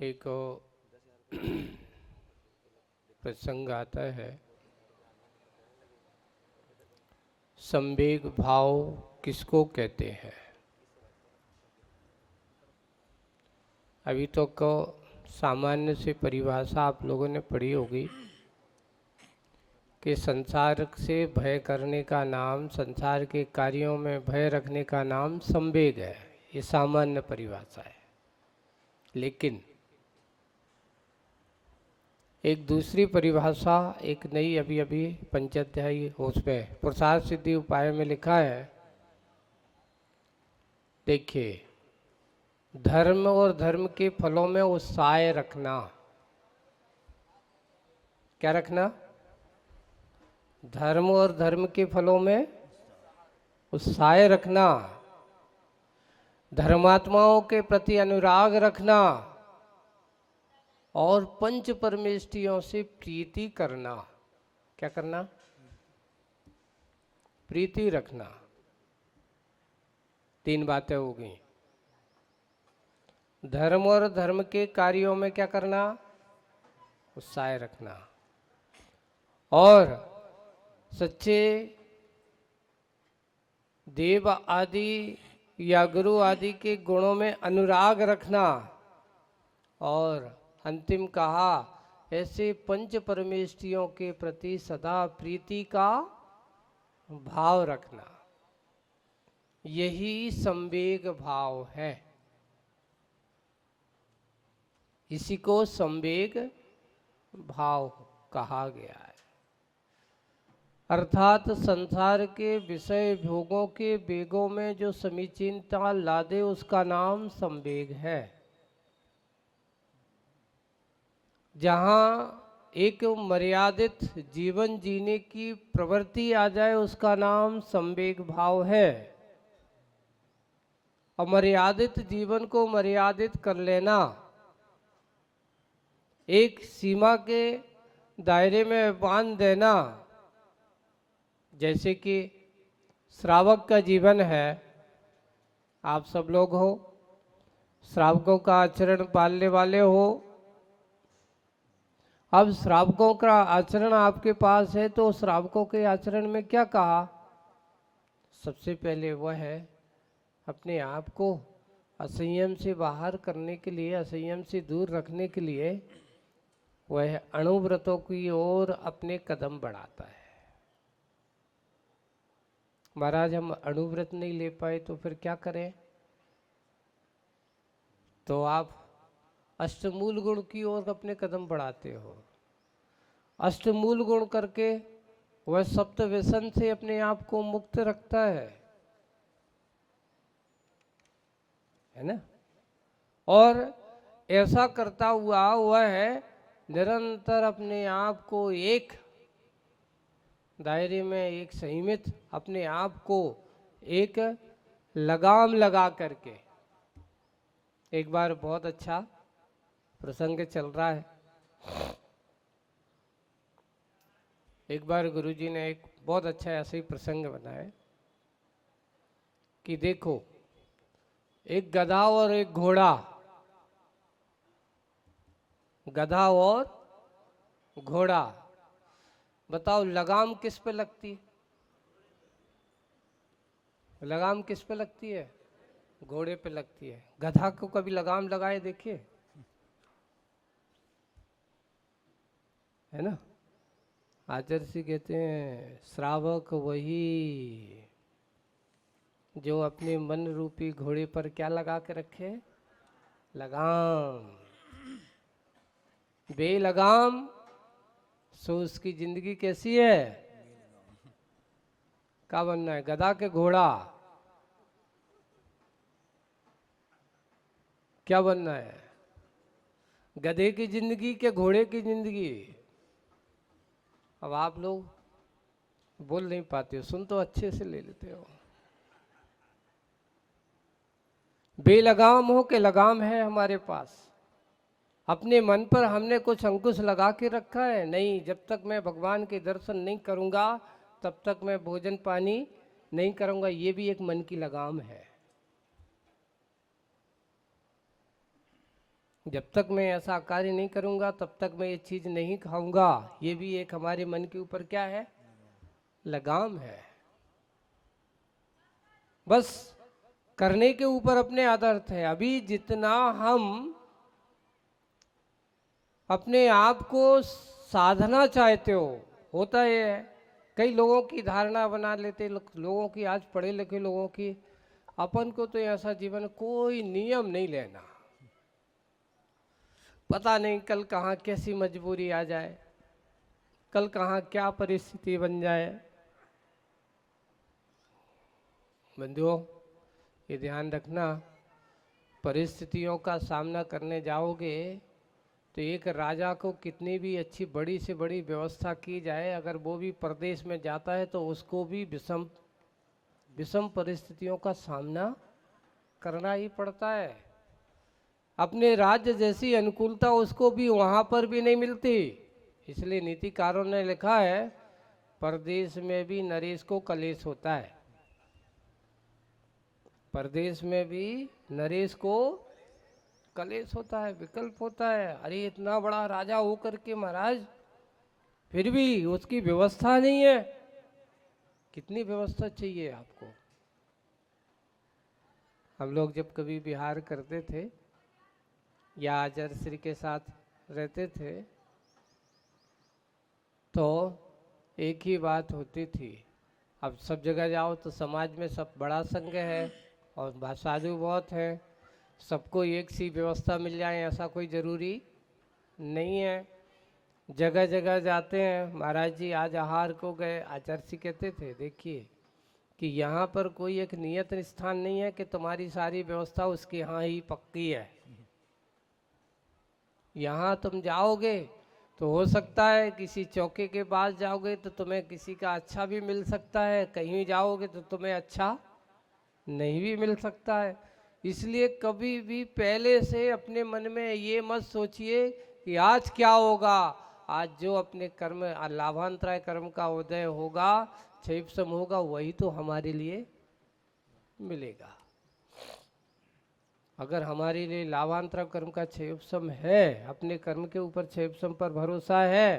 एक प्रसंग आता है, संवेग भाव किसको कहते हैं। अभी तो सामान्य से परिभाषा आप लोगों ने पढ़ी होगी कि संसार से भय करने का नाम, संसार के कार्यों में भय रखने का नाम संवेग है। ये सामान्य परिभाषा है। लेकिन एक दूसरी परिभाषा, एक नई अभी अभी पंचाध्यायी उसमें पुरुषार्थ सिद्धि उपाय में लिखा है। देखिए, धर्म और धर्म के फलों में उत्साह रखना। क्या रखना? धर्म और धर्म के फलों में उत्साह रखना, धर्मात्माओं के प्रति अनुराग रखना और पंच परमेष्ठियों से प्रीति करना। क्या करना? प्रीति रखना। तीन बातें हो गई। धर्म और धर्म के कार्यों में क्या करना? उत्साह रखना और सच्चे देव आदि या गुरु आदि के गुणों में अनुराग रखना और अंतिम कहा, ऐसे पंच परमेष्ठियों के प्रति सदा प्रीति का भाव रखना। यही संवेग भाव है। इसी को संवेग भाव कहा गया है। अर्थात संसार के विषय भोगों के वेगों में जो समीचीनता ला दे उसका नाम संवेग है। जहाँ एक मर्यादित जीवन जीने की प्रवृत्ति आ जाए उसका नाम संवेग भाव है। अमर्यादित जीवन को मर्यादित कर लेना, एक सीमा के दायरे में बांध देना। जैसे कि श्रावक का जीवन है, आप सब लोग हो, श्रावकों का आचरण पालने वाले हो। अब श्रावकों का आचरण आपके पास है तो श्रावकों के आचरण में क्या कहा? सबसे पहले वह है अपने आप को असंयम से बाहर करने के लिए, असंयम से दूर रखने के लिए वह अणुव्रतों की ओर अपने कदम बढ़ाता है। महाराज, हम अणुव्रत नहीं ले पाए तो फिर क्या करें? तो आप अष्टमूल गुण की ओर अपने कदम बढ़ाते हो। अष्टमूल गुण करके वह सप्त व्यसन से अपने आप को मुक्त रखता है ना? और ऐसा करता हुआ वह है निरंतर अपने आप को एक दायरे में, एक संयमित अपने आप को एक लगाम लगा करके। एक बार बहुत अच्छा प्रसंग चल रहा है। एक बार गुरुजी ने एक बहुत अच्छा ऐसे ही प्रसंग बनाया कि देखो, एक गधा और एक घोड़ा, गधा और घोड़ा, बताओ लगाम किस पे लगती है? लगाम किस पे लगती है? घोड़े पे लगती है। गधा को कभी लगाम लगाए देखिए, है ना? आचार्य जी कहते हैं, श्रावक वही जो अपने मन रूपी घोड़े पर क्या लगा के रखे? लगाम। बेलगाम सो उसकी जिंदगी कैसी है? क्या बनना है? गधा के घोड़ा? क्या बनना है? गधे की जिंदगी के घोड़े की जिंदगी? अब आप लोग बोल नहीं पाते हो, सुन तो अच्छे से ले लेते हो। बेलगाम हो के लगाम है हमारे पास। अपने मन पर हमने कुछ अंकुश लगा के रखा है? नहीं। जब तक मैं भगवान के दर्शन नहीं करूंगा तब तक मैं भोजन पानी नहीं करूंगा। ये भी एक मन की लगाम है। जब तक मैं ऐसा कार्य नहीं करूंगा तब तक मैं ये चीज नहीं खाऊंगा। ये भी एक हमारे मन के ऊपर क्या है, लगाम है। बस करने के ऊपर अपने आदर्श है। अभी जितना हम अपने आप को साधना चाहते हो, होता ये है, कई लोगों की धारणा बना लेते लोगों की, आज पढ़े लिखे लोगों की, अपन को तो ऐसा जीवन कोई नियम नहीं लेना, पता नहीं कल कहाँ कैसी मजबूरी आ जाए, कल कहाँ क्या परिस्थिति बन जाए। बंधुओं, ये ध्यान रखना, परिस्थितियों का सामना करने जाओगे तो एक राजा को कितनी भी अच्छी बड़ी से बड़ी व्यवस्था की जाए, अगर वो भी प्रदेश में जाता है तो उसको भी विषम परिस्थितियों का सामना करना ही पड़ता है। अपने राज्य जैसी अनुकूलता उसको भी वहाँ पर भी नहीं मिलती। इसलिए नीतिकारों ने लिखा है, परदेश में भी नरेश को कलेश होता है। परदेश में भी नरेश को कलेश होता है, विकल्प होता है। अरे इतना बड़ा राजा होकर के महाराज फिर भी उसकी व्यवस्था नहीं है। कितनी व्यवस्था चाहिए आपको। हम लोग जब कभी बिहार करते थे या आचार्य श्री के साथ रहते थे तो एक ही बात होती थी। अब सब जगह जाओ तो समाज में सब बड़ा संघ है और साधु बहुत है, सबको एक सी व्यवस्था मिल जाए ऐसा कोई ज़रूरी नहीं है। जगह जगह जाते हैं। महाराज जी आज आहार को गए, आचार्य जी कहते थे देखिए कि यहाँ पर कोई एक नियत स्थान नहीं है कि तुम्हारी सारी व्यवस्था उसके यहाँ ही पक्की है। यहाँ तुम जाओगे तो हो सकता है किसी चौके के पास जाओगे तो तुम्हें किसी का अच्छा भी मिल सकता है, कहीं जाओगे तो तुम्हें अच्छा नहीं भी मिल सकता है। इसलिए कभी भी पहले से अपने मन में ये मत सोचिए कि आज क्या होगा। आज जो अपने कर्म लाभांतराय कर्म का उदय होगा, क्षयपसम होगा, वही तो हमारे लिए मिलेगा। अगर हमारे लिए लाभांतराय कर्म का क्षयपसम है, अपने कर्म के ऊपर क्षयपसम पर भरोसा है,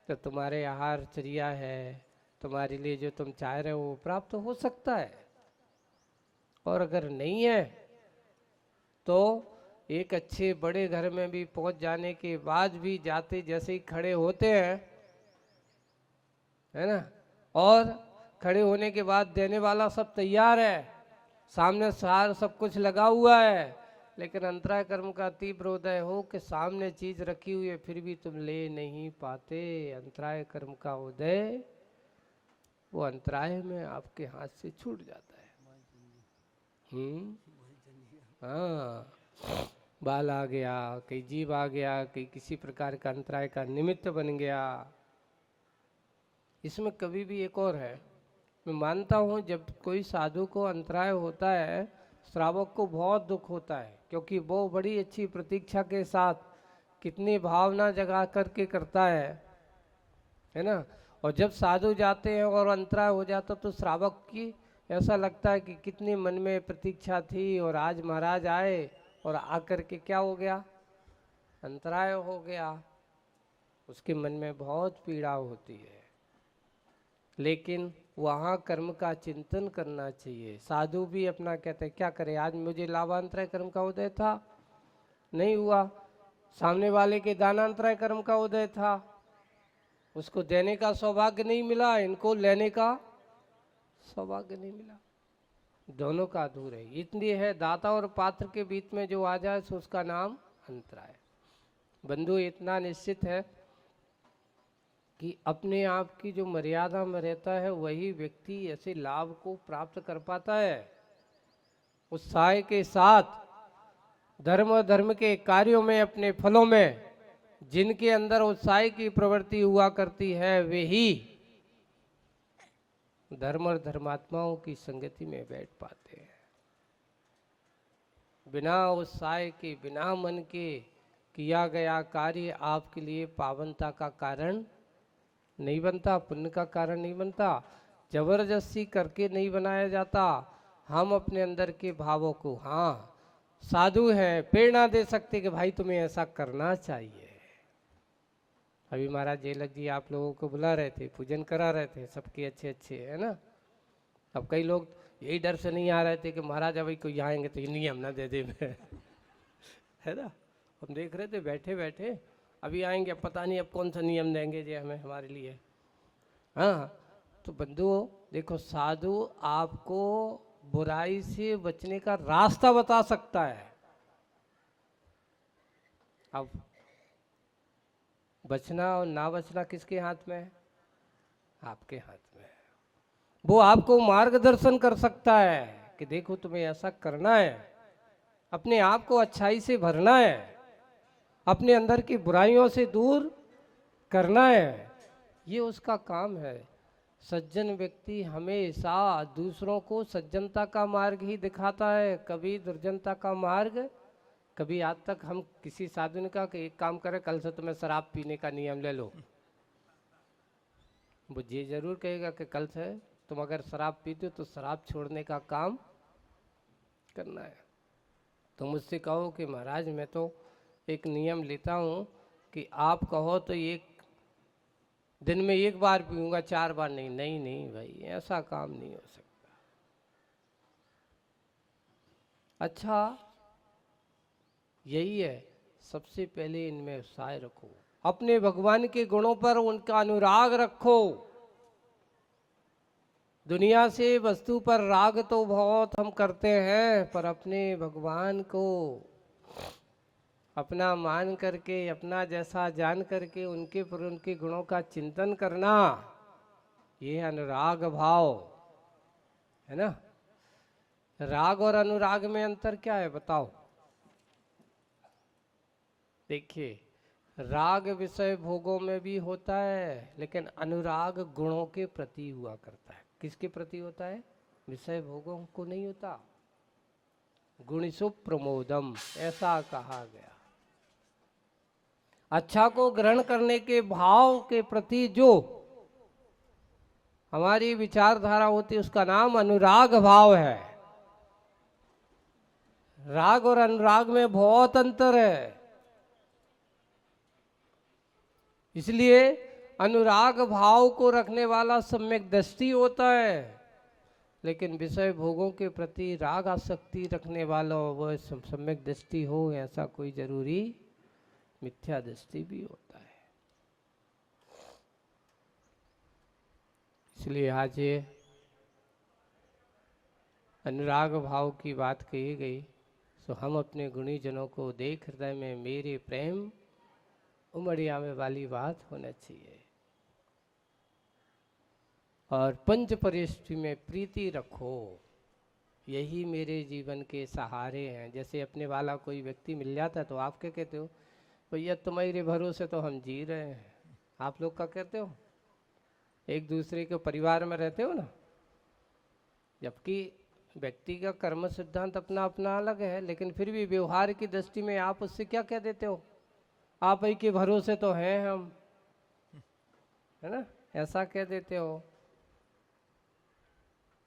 तो तुम्हारे आहार चर्या है, तुम्हारे लिए जो तुम चाह रहे हो वो प्राप्त हो सकता है। और अगर नहीं है तो एक अच्छे बड़े घर में भी पहुंच जाने के बाद भी जाते जैसे ही खड़े होते हैं, है ना, और खड़े होने के बाद देने वाला सब तैयार है, सामने सार सब कुछ लगा हुआ है, लेकिन अंतराय कर्म का तीव्र उदय हो कि सामने चीज रखी हुई है फिर भी तुम ले नहीं पाते। अंतराय कर्म का उदय वो अंतराय में आपके हाथ से छूट जाता है। हाँ, बाल आ गया, कहीं जीव आ गया, कहीं किसी प्रकार का अंतराय का निमित्त बन गया। इसमें कभी भी एक और है, मैं मानता हूँ जब कोई साधु को अंतराय होता है, श्रावक को बहुत दुख होता है, क्योंकि वो बड़ी अच्छी प्रतीक्षा के साथ कितनी भावना जगा करके करता है ना। और जब साधु जाते हैं और अंतराय हो जाता तो श्रावक की ऐसा लगता है कि कितनी मन में प्रतीक्षा थी और आज महाराज आए और आकर के क्या हो गया, अंतराय हो गया। उसके मन में बहुत पीड़ा होती है। लेकिन वहाँ कर्म का चिंतन करना चाहिए। साधु भी अपना कहते हैं क्या करे, आज मुझे लाभांतराय कर्म का उदय था, नहीं हुआ, सामने वाले के दानांतराय कर्म का उदय था, उसको देने का सौभाग्य नहीं मिला, इनको लेने का सौभाग्य नहीं मिला, दोनों का अधूरा है। इतनी है दाता और पात्र के बीच में जो आ जाए तो उसका नाम अंतराय। बंधु इतना निश्चित है कि अपने आप की जो मर्यादा में रहता है वही व्यक्ति ऐसे लाभ को प्राप्त कर पाता है। उत्साह के साथ धर्म के कार्यों में, अपने फलों में जिनके अंदर उत्साह की प्रवृत्ति हुआ करती है वे ही धर्म और धर्मात्माओं की संगति में बैठ पाते हैं। बिना उत्साह के, बिना मन के किया गया कार्य आपके लिए पावनता का कारण नहीं बनता, पुण्य का कारण नहीं बनता, जबरदस्ती करके नहीं बनाया जाता। हम अपने अंदर के भावों को, हाँ साधु हैं, प्रेरणा दे सकते कि भाई तुम्हें ऐसा करना चाहिए। अभी महाराज जेलक जी आप लोगों को बुला रहे थे, पूजन करा रहे थे, सबके अच्छे अच्छे, है ना। अब कई लोग यही डर से नहीं आ रहे थे कि महाराज अभी कोई आएंगे तो ये नियम ना दे दे मैं है ना। हम देख रहे थे बैठे बैठे, अभी आएंगे, पता नहीं अब कौन सा नियम देंगे जी हमें हमारे लिए। हाँ, तो बंधुओं देखो, साधु आपको बुराई से बचने का रास्ता बता सकता है। अब बचना और ना बचना किसके हाथ में है? आपके हाथ में है। वो आपको मार्गदर्शन कर सकता है कि देखो तुम्हें ऐसा करना है, अपने आप को अच्छाई से भरना है, अपने अंदर की बुराइयों से दूर करना है, ये उसका काम है। सज्जन व्यक्ति हमेशा दूसरों को सज्जनता का मार्ग ही दिखाता है, कभी दुर्जनता का मार्ग। कभी आज तक हम किसी साधु ने कहा कि एक काम करे, कल से तुम्हें शराब पीने का नियम ले लो। वो ये जरूर कहेगा कि कल से तुम अगर शराब पीते हो तो शराब छोड़ने का काम करना है। तो मुझसे कहो कि महाराज मैं तो एक नियम लेता हूँ कि आप कहो तो एक दिन में एक बार पीऊंगा, 4 बार नहीं। नहीं नहीं भाई, ऐसा काम नहीं हो सकता। अच्छा, यही है, सबसे पहले इनमें उत्साह रखो, अपने भगवान के गुणों पर उनका अनुराग रखो। दुनिया से वस्तु पर राग तो बहुत हम करते हैं, पर अपने भगवान को अपना मान करके, अपना जैसा जान करके उनके पर उनके गुणों का चिंतन करना, ये अनुराग भाव है ना। राग और अनुराग में अंतर क्या है बताओ? देखिए, राग विषय भोगों में भी होता है, लेकिन अनुराग गुणों के प्रति हुआ करता है। किसके प्रति होता है? विषय भोगों को नहीं होता। गुणिसु प्रमोदम ऐसा कहा गया। अच्छा को ग्रहण करने के भाव के प्रति जो हमारी विचारधारा होती है उसका नाम अनुराग भाव है। राग और अनुराग में बहुत अंतर है। इसलिए अनुराग भाव को रखने वाला सम्यक दृष्टि होता है, लेकिन विषय भोगों के प्रति राग आसक्ति रखने वाला वह सम्यक दृष्टि हो ऐसा कोई जरूरी मिथ्या दृष्टि भी होता है। इसलिए आज ये अनुराग भाव की बात कही गई, तो हम अपने गुणी जनों को देख हृदय में मेरे प्रेम उमड़िया में वाली बात होना चाहिए। और पंच परिष्टि में प्रीति रखो, यही मेरे जीवन के सहारे हैं। जैसे अपने वाला कोई व्यक्ति मिल जाता है तो आप क्या कहते हो? भैया तुम्हारे भरोसे तो हम जी रहे हैं। आप लोग क्या कहते हो? एक दूसरे के परिवार में रहते हो ना। जबकि व्यक्ति का कर्म सिद्धांत अपना अपना अलग है, लेकिन फिर भी व्यवहार की दृष्टि में आप उससे क्या कह देते हो? आप ही के भरोसे तो हैं हम, है ना, ऐसा कह देते हो।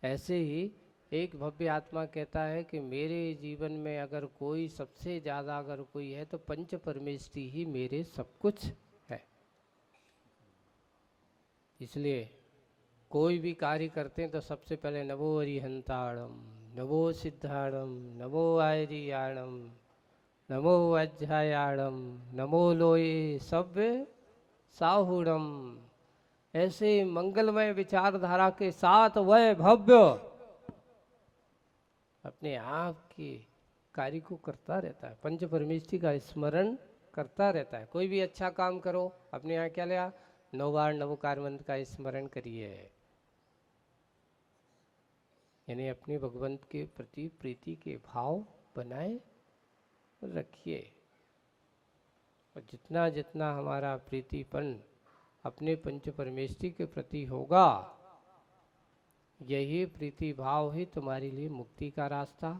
ऐसे ही एक भव्य आत्मा कहता है कि मेरे जीवन में अगर कोई सबसे ज़्यादा अगर कोई है तो पंच परमेष्टि ही मेरे सब कुछ है। इसलिए कोई भी कार्य करते हैं तो सबसे पहले नमो अरिहंताणम, नमो सिद्धाणम, नमो आयरियाणम, नमो अध्यायाणम, नमो लोये सव्य साहुणम, ऐसे मंगलमय विचारधारा के साथ वह भव्य अपने आप के कार्य को करता रहता है, पंच परमेष्टि का स्मरण करता रहता है। कोई भी अच्छा काम करो, अपने यहाँ क्या लिया? 9 बार नवकार मंत्र का स्मरण करिए, यानी अपने भगवंत के प्रति प्रीति के भाव बनाए रखिए। और जितना जितना हमारा प्रीतिपन अपने पंच परमेष्टि के प्रति होगा, यही प्रीति भाव ही तुम्हारे लिए मुक्ति का रास्ता,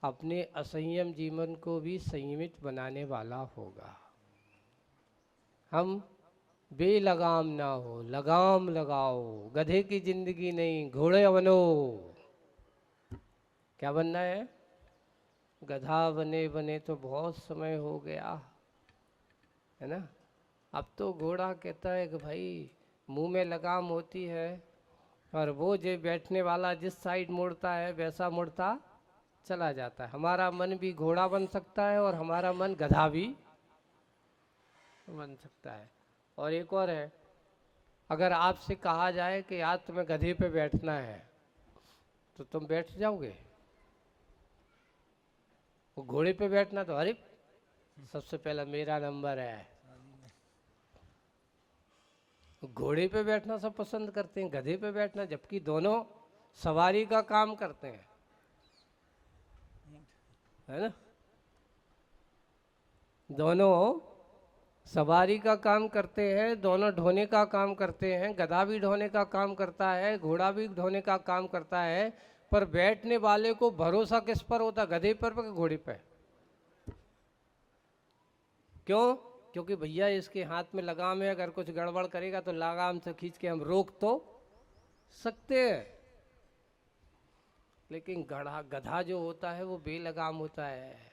अपने असंयम जीवन को भी संयमित बनाने वाला होगा। हम बेलगाम ना हो, लगाम लगाओ। गधे की जिंदगी नहीं, घोड़े बनो। क्या बनना है? गधा बने बने तो बहुत समय हो गया, है ना। अब तो घोड़ा कहता है कि भाई मुंह में लगाम होती है, और वो जो बैठने वाला जिस साइड मुड़ता है वैसा मुड़ता चला जाता है। हमारा मन भी घोड़ा बन सकता है और हमारा मन गधा भी बन सकता है। और एक और है, अगर आपसे कहा जाए कि आज तुम्हें गधे पे बैठना है तो तुम बैठ जाओगे? वो घोड़े पे बैठना तो अरे सबसे पहला मेरा नंबर है। घोड़े पे बैठना सब पसंद करते हैं, गधे पे बैठना, जबकि दोनों सवारी का काम करते हैं, है ना। दोनों सवारी का काम करते हैं, दोनों ढोने का काम करते हैं। गधा भी ढोने का काम करता है, घोड़ा भी ढोने का काम करता है, पर बैठने वाले को भरोसा किस पर होता, गधे पर कि घोड़े पर? क्यों? क्योंकि भैया इसके हाथ में लगाम है, अगर कुछ गड़बड़ करेगा तो लगाम से खींच के हम रोक तो सकते हैं। लेकिन गधा जो होता है वो बेलगाम होता है।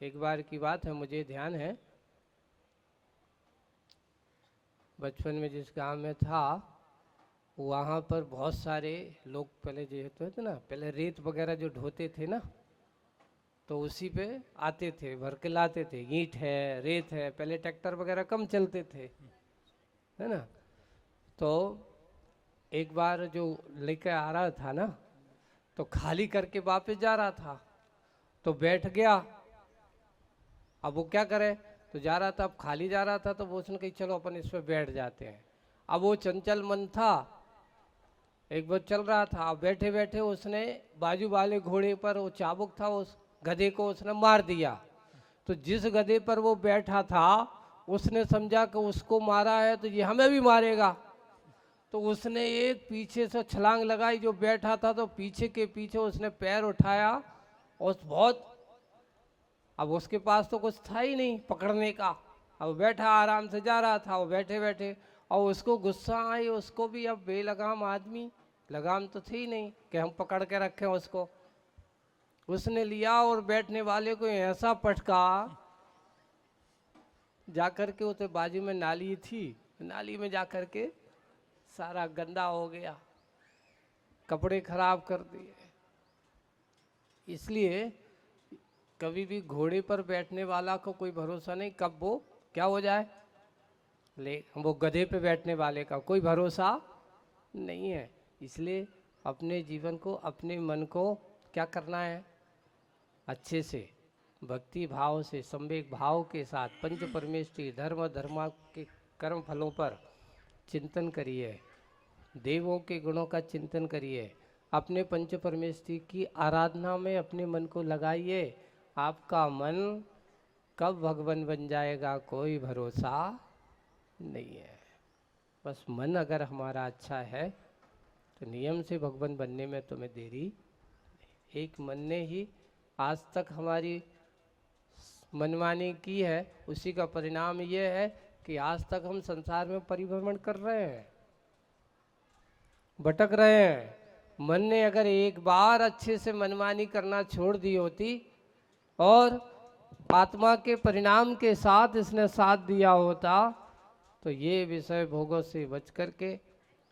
एक बार की बात है, मुझे ध्यान है, बचपन में जिस गांव में था वहाँ पर बहुत सारे लोग पहले जो होते ना, पहले रेत वगैरह जो ढोते थे ना, तो उसी पे आते थे, भर के लाते थे। ईंट है, रेत है, पहले ट्रैक्टर वगैरह कम चलते थे, है ना। तो एक बार जो लेकर आ रहा था ना, तो खाली करके वापस जा रहा था, तो बैठ गया। अब वो क्या करे, तो जा रहा था, अब खाली जा रहा था, तो वो उसने कही चलो अपन इस पे बैठ जाते हैं। अब वो चंचल मन था, एक बार चल रहा था, अब बैठे बैठे उसने बाजू वाले घोड़े पर वो चाबुक था, उस गधे को उसने मार दिया। तो जिस गधे पर वो बैठा था उसने समझा कि उसको मारा है तो ये हमें भी मारेगा, तो उसने एक पीछे से छलांग लगाई, जो बैठा था तो पीछे के पीछे उसने पैर उठाया और बहुत, अब उसके पास तो कुछ था ही नहीं पकड़ने का, अब बैठा आराम से जा रहा था, वो बैठे बैठे, और उसको गुस्सा आई, उसको भी अब बेलगाम आदमी, लगाम तो थी नहीं कि हम पकड़ के रखें उसको। उसने लिया और बैठने वाले को ऐसा पटका, जाकर के उसे बाजू में नाली थी, नाली में जाकर के सारा गंदा हो गया, कपड़े खराब कर दिए। इसलिए कभी भी घोड़े पर बैठने वाला को कोई भरोसा नहीं, कब वो क्या हो जाए। वो गधे पे बैठने वाले का कोई भरोसा नहीं है। इसलिए अपने जीवन को, अपने मन को क्या करना है, अच्छे से भक्ति भाव से, संवेग भाव के साथ पंच परमेष्टि धर्म के कर्म फलों पर चिंतन करिए, देवों के गुणों का चिंतन करिए, अपने पंच परमेष्टि की आराधना में अपने मन को लगाइए। आपका मन कब भगवान बन जाएगा कोई भरोसा नहीं है। बस मन अगर हमारा अच्छा है तो नियम से भगवान बनने में तुम्हें देरी नहीं। एक मन ने ही आज तक हमारी मनमानी की है, उसी का परिणाम ये है कि आज तक हम संसार में परिभ्रमण कर रहे हैं, भटक रहे हैं। मन ने अगर एक बार अच्छे से मनमानी करना छोड़ दी होती और आत्मा के परिणाम के साथ इसने साथ दिया होता, तो ये विषय भोगों से बच करके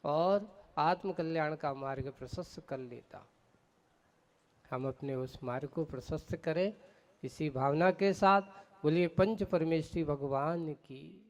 और आत्म कल्याण का मार्ग प्रशस्त कर लेता। हम अपने उस मार्ग को प्रशस्त करें, इसी भावना के साथ बोलिए पंच परमेष्टि भगवान की।